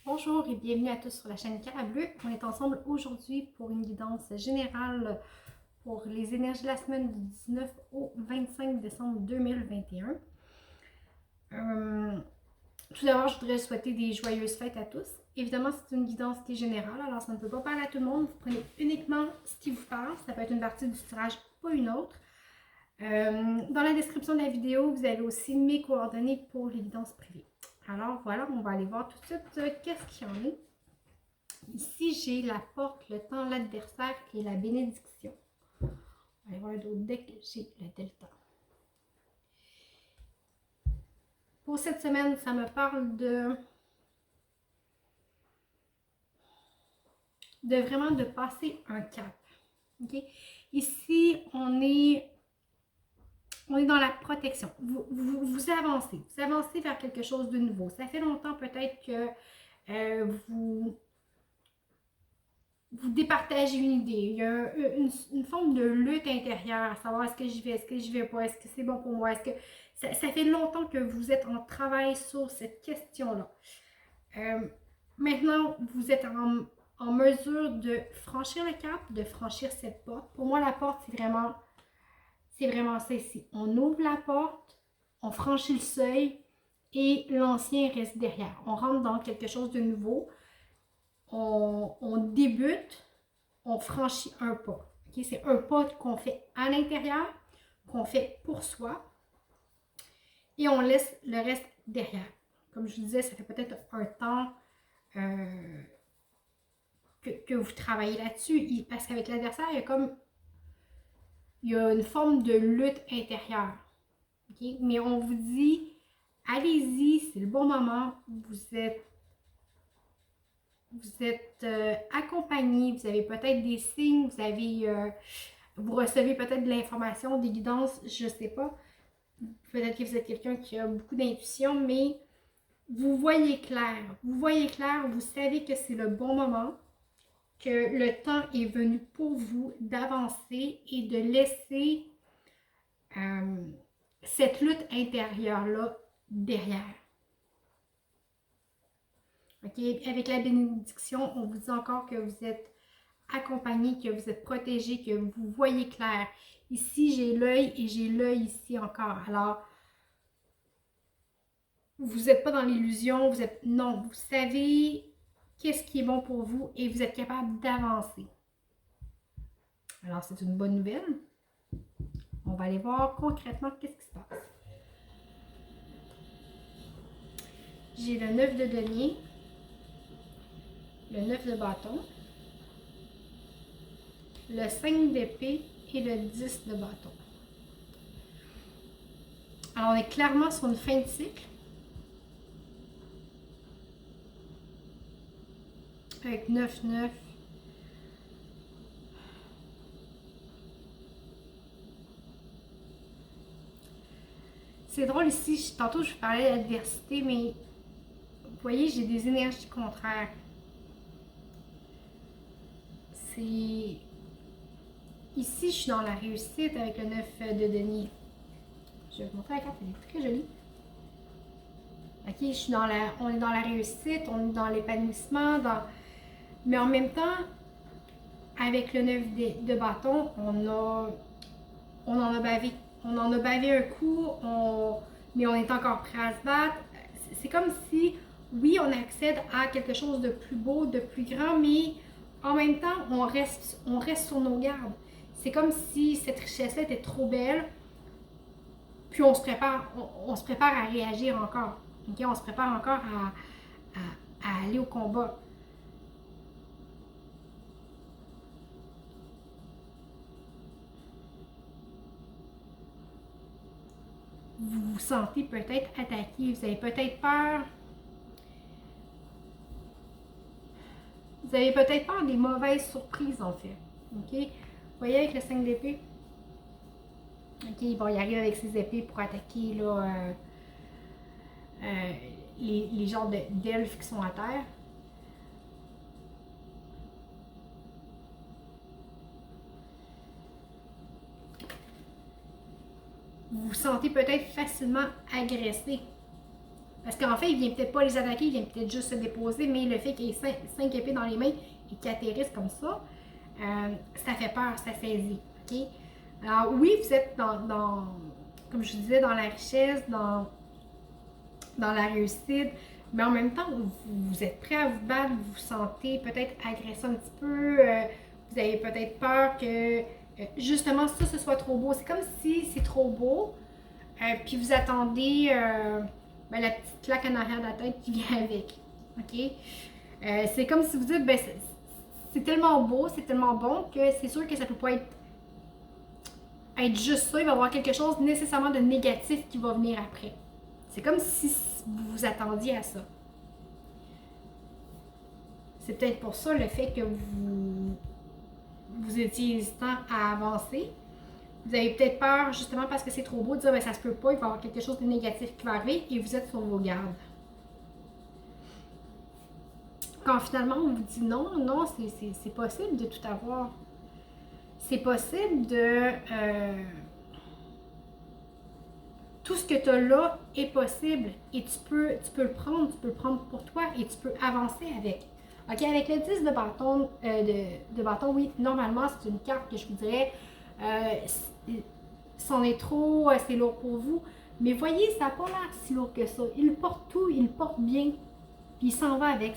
Bonjour et bienvenue à tous sur la chaîne Carableu. On est ensemble aujourd'hui pour une guidance générale pour les énergies de la semaine du 19 au 25 décembre 2021. Tout d'abord, je voudrais souhaiter des joyeuses fêtes à tous. Évidemment, c'est une guidance qui est générale, alors ça ne peut pas parler à tout le monde. Vous prenez uniquement ce qui vous parle. Ça peut être une partie du tirage, pas une autre. Dans la description de la vidéo, vous avez aussi mes coordonnées pour les guidances privées. Alors voilà, on va aller voir tout de suite qu'est-ce qu'il y en a. Ici, j'ai la porte, le temps, l'adversaire et la bénédiction. On va aller voir d'autres decks, j'ai le delta. Pour cette semaine, ça me parle de vraiment de passer un cap. Okay? Ici, on est dans la protection. Vous avancez vers quelque chose de nouveau. Ça fait longtemps peut-être que vous départagez une idée. Il y a une forme de lutte intérieure à savoir est-ce que j'y vais, est-ce que j'y vais pas, est-ce que c'est bon pour moi, est-ce que ça fait longtemps que vous êtes en travail sur cette question-là. Maintenant, vous êtes en mesure de franchir le cap, de franchir cette porte. Pour moi, la porte, c'est vraiment ça ici. On ouvre la porte, on franchit le seuil et l'ancien reste derrière. On rentre dans quelque chose de nouveau. On débute, on franchit un pas. Okay? C'est un pas qu'on fait à l'intérieur, qu'on fait pour soi, et on laisse le reste derrière. Comme je vous disais, ça fait peut-être un temps que vous travaillez là-dessus, parce qu'avec l'adversaire, il y a une forme de lutte intérieure. Okay? Mais on vous dit, allez-y, c'est le bon moment, vous êtes accompagné, vous avez peut-être des signes, vous recevez peut-être de l'information, des guidances, je ne sais pas. Peut-être que vous êtes quelqu'un qui a beaucoup d'intuition, mais vous voyez clair. Vous savez que c'est le bon moment, que le temps est venu pour vous d'avancer et de laisser cette lutte intérieure-là derrière. Okay? Avec la bénédiction, on vous dit encore que vous êtes accompagné, que vous êtes protégé, que vous voyez clair. Ici, j'ai l'œil et j'ai l'œil ici encore. Alors, vous n'êtes pas dans l'illusion, non, vous savez qu'est-ce qui est bon pour vous et vous êtes capable d'avancer. Alors, c'est une bonne nouvelle. On va aller voir concrètement qu'est-ce qui se passe. J'ai le 9 de denier, le 9 de bâton, le 5 d'épée et le 10 de bâton. Alors, on est clairement sur une fin de cycle. Avec 9, 9. C'est drôle ici, tantôt je parlais d'adversité, mais vous voyez, j'ai des énergies contraires. C'est... Ici, je suis dans la réussite avec le 9 de denier. Je vais vous montrer la carte, elle est très jolie. Ok, on est dans la réussite, on est dans l'épanouissement, mais en même temps, avec le 9 de bâton, on en a bavé. On en a bavé un coup, mais on est encore prêt à se battre. C'est comme si, oui, on accède à quelque chose de plus beau, de plus grand, mais en même temps, on reste sur nos gardes. C'est comme si cette richesse-là était trop belle, puis on se prépare à réagir encore. Okay? On se prépare encore à aller au combat. Vous vous sentez peut-être attaqué, vous avez peut-être peur. Vous avez peut-être peur des mauvaises surprises en fait. Ok? Vous voyez avec le 5 d'épée? Ok, bon, il arrive avec ses épées pour attaquer là, les genres d'elfes qui sont à terre. Vous vous sentez peut-être facilement agressé. Parce qu'en fait, il vient peut-être pas les attaquer, il vient peut-être juste se déposer, mais le fait qu'il y ait 5 épées dans les mains et qu'il atterrisse comme ça fait peur, ça saisit. OK? Alors oui, vous êtes comme je disais, dans la richesse, dans la réussite, mais en même temps, vous êtes prêt à vous battre, vous vous sentez peut-être agressé un petit peu, vous avez peut-être peur que justement ça, ce soit trop beau. C'est comme si c'est trop beau, puis vous attendez la petite claque en arrière de la tête qui vient avec. OK? C'est comme si vous dites, ben, c'est tellement beau, c'est tellement bon que c'est sûr que ça peut pas être juste ça, il va y avoir quelque chose nécessairement de négatif qui va venir après. C'est comme si vous vous attendiez à ça. C'est peut-être pour ça le fait que vous étiez hésitant à avancer. Vous avez peut-être peur, justement parce que c'est trop beau, de dire ben, ça se peut pas, il va y avoir quelque chose de négatif qui va arriver et vous êtes sur vos gardes. Quand finalement on vous dit non, c'est possible de tout avoir. C'est possible de... tout ce que tu as là est possible et tu peux le prendre pour toi et tu peux avancer avec. OK, avec le 10 de bâton, de bâton, oui, normalement, c'est une carte que je vous dirais, c'en est trop, c'est lourd pour vous. Mais voyez, ça n'a pas l'air si lourd que ça. Il porte tout, il porte bien, puis il s'en va avec.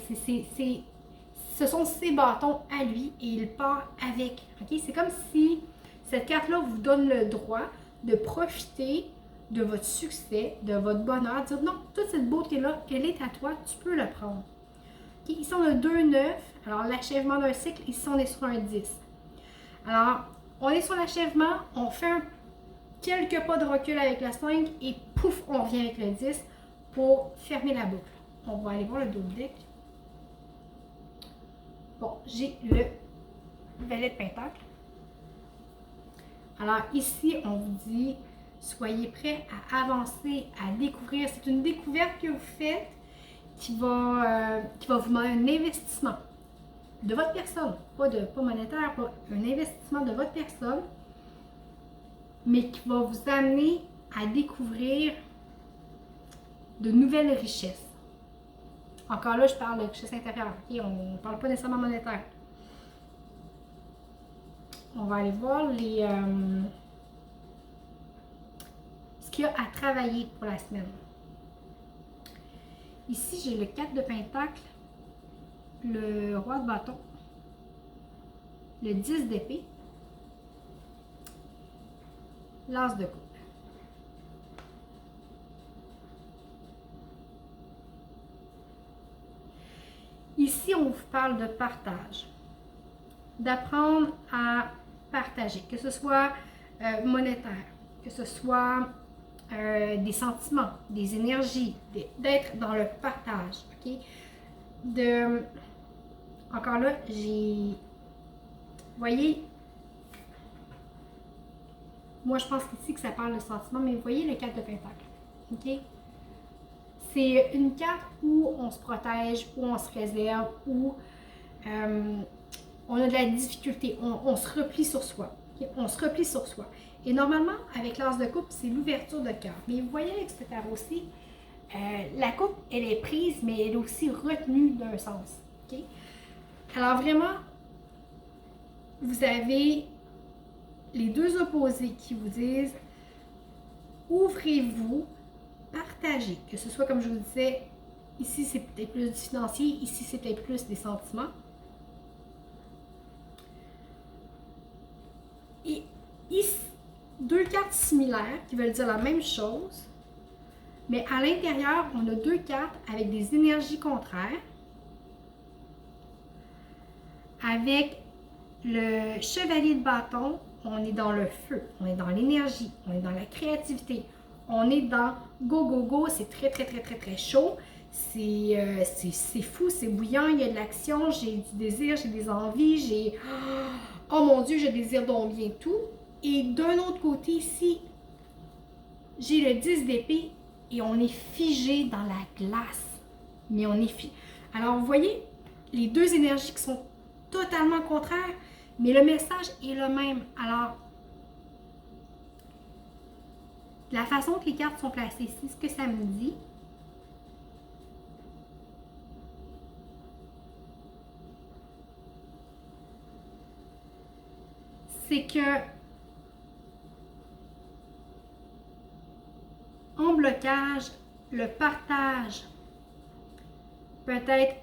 Ce sont ses bâtons à lui et il part avec. OK, c'est comme si cette carte-là vous donne le droit de profiter de votre succès, de votre bonheur, dire non, toute cette beauté-là, elle est à toi, tu peux le prendre. Okay? Ici, on a 2-9, alors l'achèvement d'un cycle, ici, on est sur un 10. Alors, on est sur l'achèvement, on fait quelques pas de recul avec la 5 et pouf, on revient avec le 10 pour fermer la boucle. On va aller voir le double deck. Bon, j'ai le valet de pentacle. Alors ici, on vous dit, soyez prêts à avancer, à découvrir. C'est une découverte que vous faites qui va vous demander un investissement de votre personne, pas monétaire, pas un investissement de votre personne, mais qui va vous amener à découvrir de nouvelles richesses. Encore là, je parle de richesse intérieure, okay? On ne parle pas nécessairement monétaire. On va aller voir ce qu'il y a à travailler pour la semaine. Ici, j'ai le 4 de pentacle, le roi de bâton, le 10 d'épée, l'as de coupe. Ici, on vous parle de partage, d'apprendre à partager, que ce soit monétaire, que ce soit des sentiments, des énergies, d'être dans le partage. Okay? Encore là, vous voyez, moi je pense ici que ça parle de sentiments, mais vous voyez le 4 de pentacle. Okay? C'est une carte où on se protège, où on se réserve, où on a de la difficulté, on se replie sur soi. Okay? On se replie sur soi. Et normalement, avec l'as de coupe, c'est l'ouverture de cœur. Mais vous voyez avec ce tarot aussi, la coupe, elle est prise, mais elle est aussi retenue d'un sens. Okay? Alors vraiment, vous avez les deux opposés qui vous disent, ouvrez-vous, partagez. Que ce soit, comme je vous disais, ici c'est peut-être plus du financier, ici c'est peut-être plus des sentiments. Et ici, deux cartes similaires qui veulent dire la même chose, mais à l'intérieur, on a deux cartes avec des énergies contraires. Avec le chevalier de bâton, on est dans le feu, on est dans l'énergie, on est dans la créativité, on est dans go, go, go, c'est très, très, très, très, très chaud, c'est fou, c'est bouillant, il y a de l'action, j'ai du désir, j'ai des envies, j'ai... Oh mon Dieu, je désire donc bien tout. Et d'un autre côté ici, j'ai le 10 d'épée et on est figé dans la glace. Mais on est figé. Alors, vous voyez, les deux énergies qui sont totalement contraires, mais le message est le même. Alors, la façon que les cartes sont placées ici, ce que ça me dit, c'est que en blocage, le partage peut être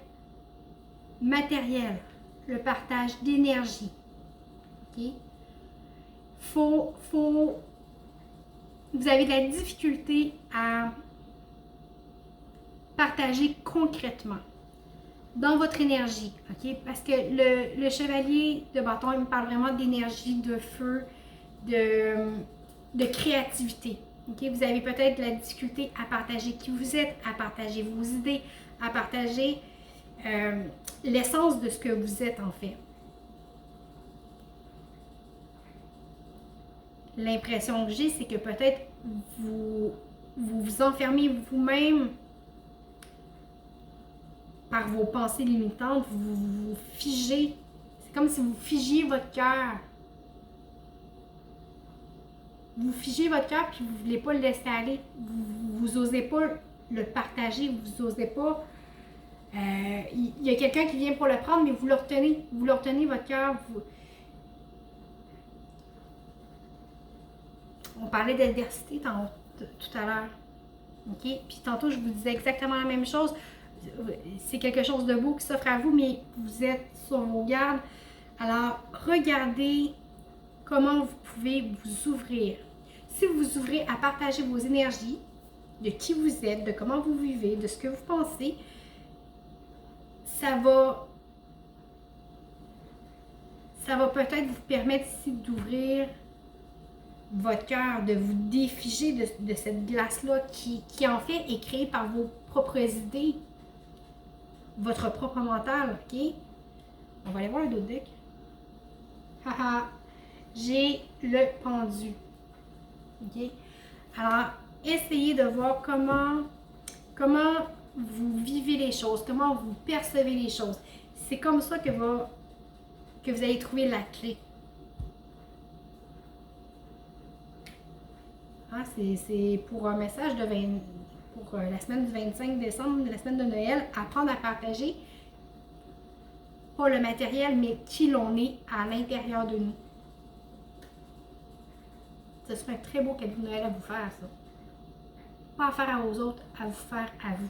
matériel, le partage d'énergie. OK? Vous avez de la difficulté à partager concrètement dans votre énergie, ok? Parce que le chevalier de bâton, il me parle vraiment d'énergie, de feu, de créativité, ok? Vous avez peut-être de la difficulté à partager qui vous êtes, à partager vos idées, à partager l'essence de ce que vous êtes en fait. L'impression que j'ai, c'est que peut-être vous enfermez vous-même par vos pensées limitantes, vous figez. C'est comme si vous figiez votre cœur. Vous figez votre cœur puis vous ne voulez pas le laisser aller. Vous n'osez pas le partager, vous n'osez pas. Il y a quelqu'un qui vient pour le prendre, mais vous le retenez. Vous le retenez, votre cœur. On parlait d'adversité tout à l'heure. OK? Puis tantôt, je vous disais exactement la même chose. C'est quelque chose de beau qui s'offre à vous, mais vous êtes sur vos gardes. Alors, regardez comment vous pouvez vous ouvrir. Si vous vous ouvrez à partager vos énergies, de qui vous êtes, de comment vous vivez, de ce que vous pensez, ça va peut-être vous permettre ici d'ouvrir votre cœur, de vous défiger de cette glace-là qui en fait est créée par vos propres idées, votre propre mental, ok? On va aller voir le dos de deck. Haha, j'ai le pendu. Ok? Alors, essayez de voir comment vous vivez les choses, comment vous percevez les choses. C'est comme ça que vous allez trouver la clé. Ah, c'est pour un message pour la semaine du 25 décembre, la semaine de Noël, apprendre à partager, pas le matériel, mais qui l'on est à l'intérieur de nous. Ce serait un très beau cadeau de Noël à vous faire, ça. Pas à faire aux autres, à vous faire à vous.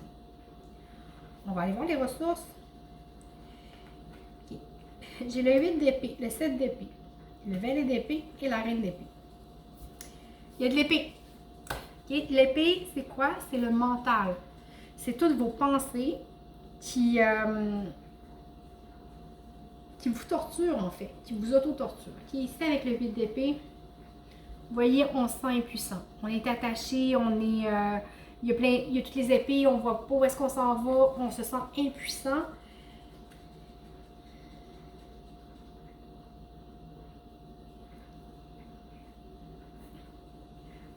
On va aller voir les ressources. Okay. J'ai le 8 d'épée, le 7 d'épée, le valet d'épée et la reine d'épée. Il y a de l'épée. Okay. L'épée, c'est quoi? C'est le mental. C'est toutes vos pensées qui vous torturent, en fait, qui vous auto-torturent. Okay. Ici, avec le 8 d'épée, vous voyez, on se sent impuissant. On est attaché, on est... il y a toutes les épées, on ne voit pas où est-ce qu'on s'en va, on se sent impuissant.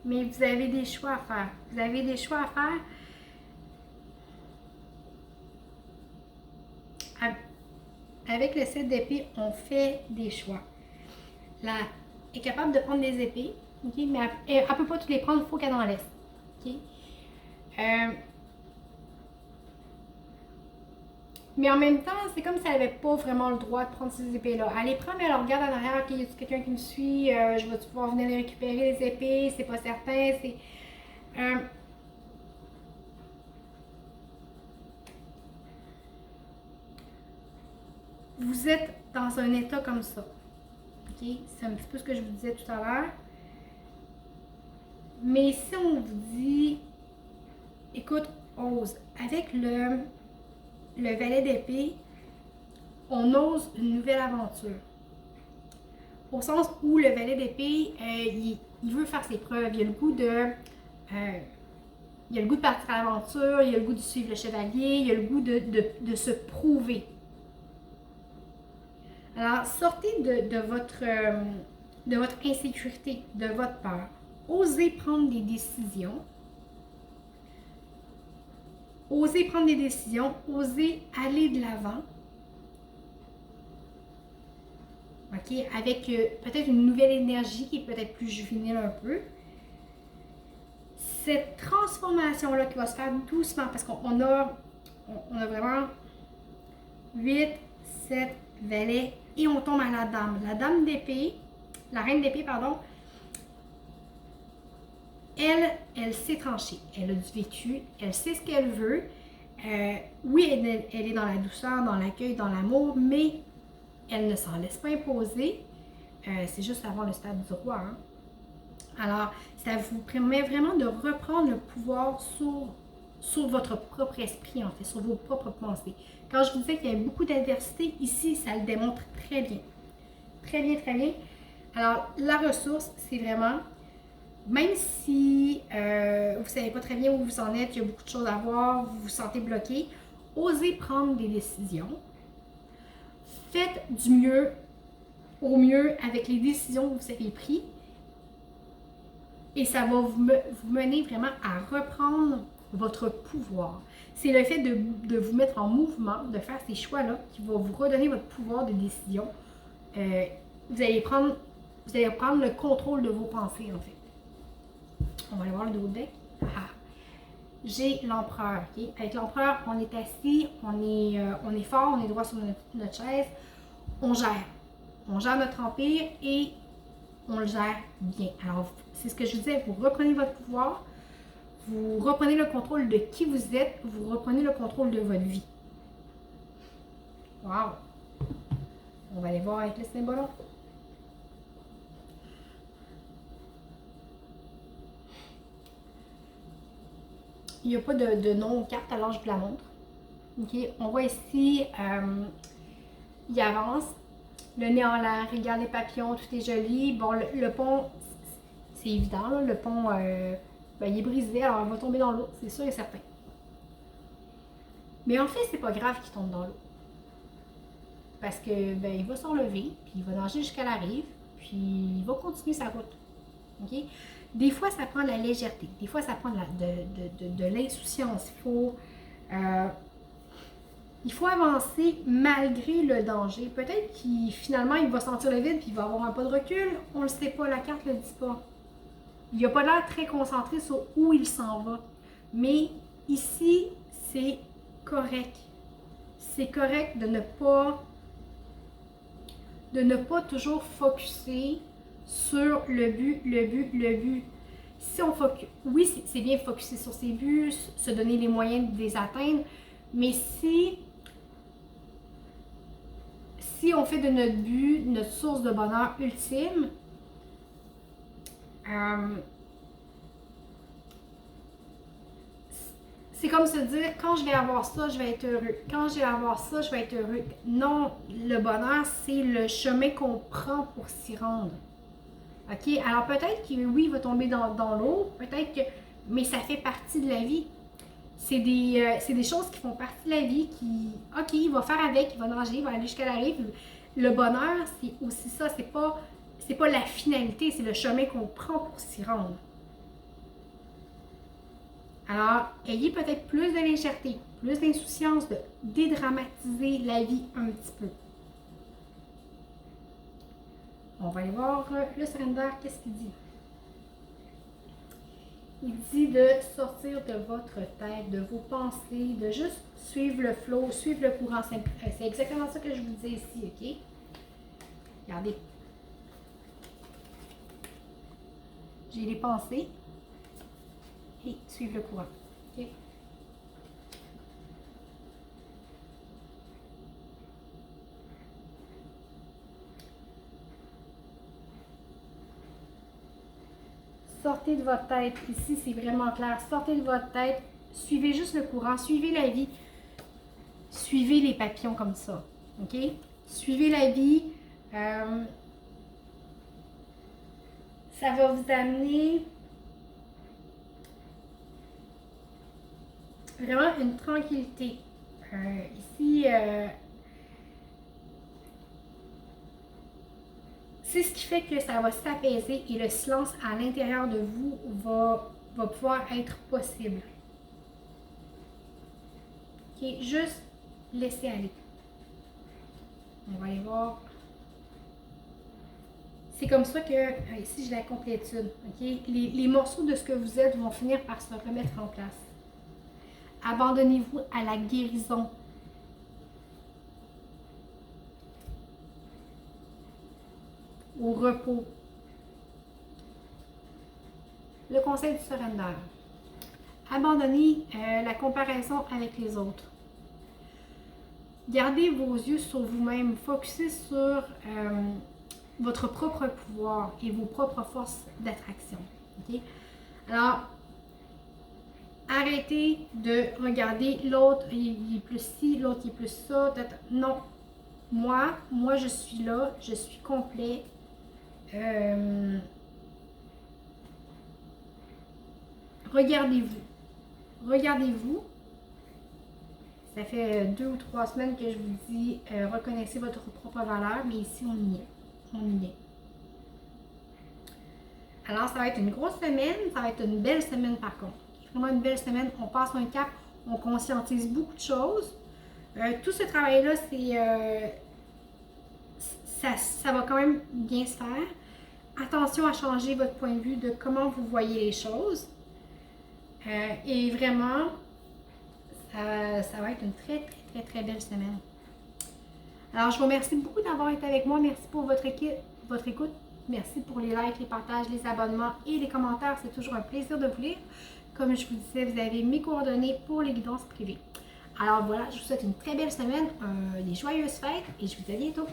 Mais vous avez des choix à faire. Vous avez des choix à faire. Avec le 7 d'épée, on fait des choix. Là, elle est capable de prendre des épées, okay, mais elle ne peut pas toutes les prendre, il faut qu'elle en laisse. Okay? Mais en même temps, c'est comme si elle n'avait pas vraiment le droit de prendre ces épées-là. Elle les prend, mais elle regarde en arrière, ok, y a quelqu'un qui me suit, je vais pouvoir venir les récupérer, les épées, c'est pas certain, c'est... vous êtes dans un état comme ça. Ok? C'est un petit peu ce que je vous disais tout à l'heure. Mais si on vous dit, écoute, ose, avec le valet d'épée, on ose une nouvelle aventure. Au sens où le valet d'épée, il veut faire ses preuves. Il a le goût de partir à l'aventure, il a le goût de suivre le chevalier, il a le goût de se prouver. Alors, sortez de votre insécurité, de votre peur. Osez prendre des décisions. Osez prendre des décisions, osez aller de l'avant. OK? Avec peut-être une nouvelle énergie qui est peut-être plus juvénile un peu. Cette transformation-là qui va se faire doucement, parce qu'on a vraiment 8, 7, valet, et on tombe à la dame. La dame d'épée, la reine d'épée, pardon, elle sait trancher. Elle a du vécu, elle sait ce qu'elle veut. Oui, elle est dans la douceur, dans l'accueil, dans l'amour, mais elle ne s'en laisse pas imposer. C'est juste avant le stade du roi. Hein. Alors, ça vous permet vraiment de reprendre le pouvoir sur votre propre esprit, en fait, sur vos propres pensées. Quand je vous disais qu'il y avait beaucoup d'adversité, ici, ça le démontre très bien. Très bien, très bien. Alors, la ressource, c'est vraiment, même si vous ne savez pas très bien où vous en êtes, il y a beaucoup de choses à voir, vous vous sentez bloqué, osez prendre des décisions. Faites du mieux au mieux avec les décisions que vous avez prises. Et ça va vous mener vraiment à reprendre votre pouvoir. C'est le fait de vous mettre en mouvement, de faire ces choix-là qui va vous redonner votre pouvoir de décision. Vous allez prendre le contrôle de vos pensées, en fait. On va aller voir le dos de deck. J'ai l'empereur. Okay? Avec l'empereur, on est assis, on est fort, on est droit sur notre chaise. On gère. On gère notre empire et on le gère bien. Alors, c'est ce que je vous disais, vous reprenez votre pouvoir, vous reprenez le contrôle de qui vous êtes, vous reprenez le contrôle de votre vie. Wow! On va aller voir avec le symbole. Il n'y a pas de nom aux cartes, alors je vous la montre. Okay. On voit ici, il avance, le nez en l'air, regarde les papillons, tout est joli. Bon, le pont, c'est évident, là, le pont, il est brisé, alors il va tomber dans l'eau, c'est sûr et certain. Mais en fait, c'est pas grave qu'il tombe dans l'eau. Parce que, il va s'enlever, puis il va nager jusqu'à la rive, puis il va continuer sa route. OK? Des fois, ça prend de la légèreté. Des fois, ça prend de l'insouciance. Il faut avancer malgré le danger. Peut-être qu'il finalement, il va sentir le vide puis il va avoir un pas de recul. On ne le sait pas, la carte ne le dit pas. Il n'a pas l'air très concentré sur où il s'en va. Mais ici, c'est correct. C'est correct de ne pas toujours focusser sur le but. Si on focus, oui, c'est bien focuser sur ses buts, se donner les moyens de les atteindre, mais si on fait de notre but notre source de bonheur ultime, c'est comme se dire, quand je vais avoir ça, je vais être heureux. Quand je vais avoir ça, je vais être heureux. Non, le bonheur, c'est le chemin qu'on prend pour s'y rendre. OK? Alors peut-être que oui, il va tomber dans l'eau, peut-être que, mais ça fait partie de la vie. C'est des choses qui font partie de la vie qui, OK, il va faire avec, il va nager, il va aller jusqu'à la rive. Le bonheur, c'est aussi ça, c'est pas la finalité, c'est le chemin qu'on prend pour s'y rendre. Alors, ayez peut-être plus de légèreté, plus d'insouciance, de dédramatiser la vie un petit peu. On va aller voir le surrender, qu'est-ce qu'il dit? Il dit de sortir de votre tête, de vos pensées, de juste suivre le flow, suivre le courant. C'est exactement ça que je vous disais ici, OK? Regardez. J'ai les pensées et suivre le courant. OK? Sortez de votre tête. Ici, c'est vraiment clair. Sortez de votre tête. Suivez juste le courant. Suivez la vie. Suivez les papillons comme ça. OK? Suivez la vie. Ça va vous amener vraiment une tranquillité. Ici, c'est ce qui fait que ça va s'apaiser et le silence à l'intérieur de vous va pouvoir être possible. OK? Juste laissez aller. On va aller voir. C'est comme ça que, ici j'ai la complétude. Okay? Les morceaux de ce que vous êtes vont finir par se remettre en place. Abandonnez-vous à la guérison. Au repos. Le conseil du surrender. Abandonnez la comparaison avec les autres. Gardez vos yeux sur vous-même. Focussez sur votre propre pouvoir et vos propres forces d'attraction. Okay? Alors, arrêtez de regarder l'autre, il est plus ci, l'autre il est plus ça. Non. Moi, je suis là, je suis complet. Regardez-vous. Regardez-vous. Ça fait 2 ou 3 semaines que je vous dis reconnaissez votre propre valeur, mais ici on y est. On y est. Alors, ça va être une grosse semaine, ça va être une belle semaine par contre. Vraiment une belle semaine, on passe un cap, on conscientise beaucoup de choses. Tout ce travail-là, ça va quand même bien se faire. Attention à changer votre point de vue de comment vous voyez les choses. Et vraiment, ça va être une très belle semaine. Alors, je vous remercie beaucoup d'avoir été avec moi. Merci pour votre écoute. Merci pour les likes, les partages, les abonnements et les commentaires. C'est toujours un plaisir de vous lire. Comme je vous disais, vous avez mes coordonnées pour les guidances privées. Alors voilà, je vous souhaite une très belle semaine, des joyeuses fêtes et je vous dis à bientôt.